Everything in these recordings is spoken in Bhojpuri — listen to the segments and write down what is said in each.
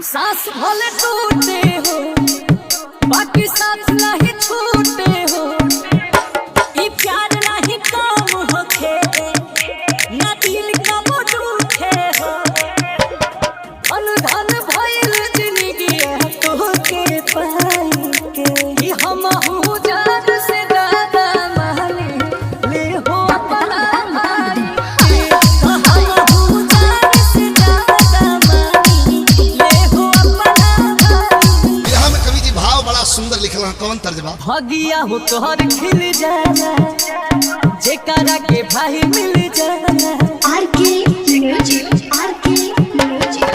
सांस भले टूटे हो बाकी साथ नहीं छूटे हो। ई प्यार नहीं काम होखे ना दिल का दुखे हो। अनधन भइल जिंदगी तोहके पाई के। हम हूँ जान से ज्यादा मानी ले हो अपना भाई के। हम हूँ जान से ज्यादा मानी ले हो अपना भाई। बिरहा में कवि जी भाव बड़ा सुंदर लिखल। कौन तर्जबा? भगिया हो तोहर खिल जाला जेकरा के भाई मिल जाला। आरके म्यूजिक आरके म्यूजिक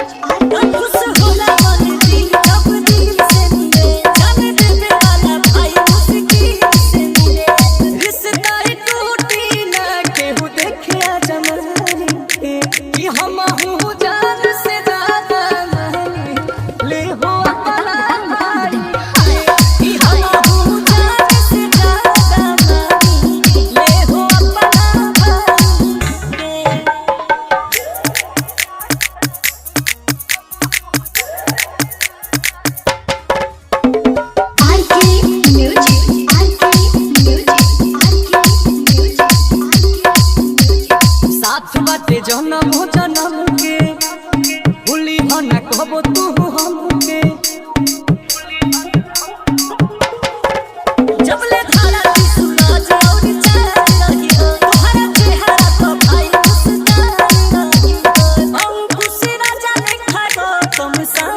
खुश होला मन दिल जब दिल से मिले। जान देने वाला भाई मुश्किल से मिले। रिश्ता टूटी ना केहू देखे जमाने के। कि हम हूँ जान से ज्यादा मानी ले हो अपना भाई के। कि हम हूँ जान से ज्यादा मानी ले हो अपना भाई के। R K music R K music R K music साथ बाटे जन्म हो जन्म के। भूली हो न कहबो तू हमके। जबले धारा दी सूरज और चांद रही हो। तोहरा चेहरा तो भाई मुस्कान रही हो। अंकुश राजा लिखा गो तुम सा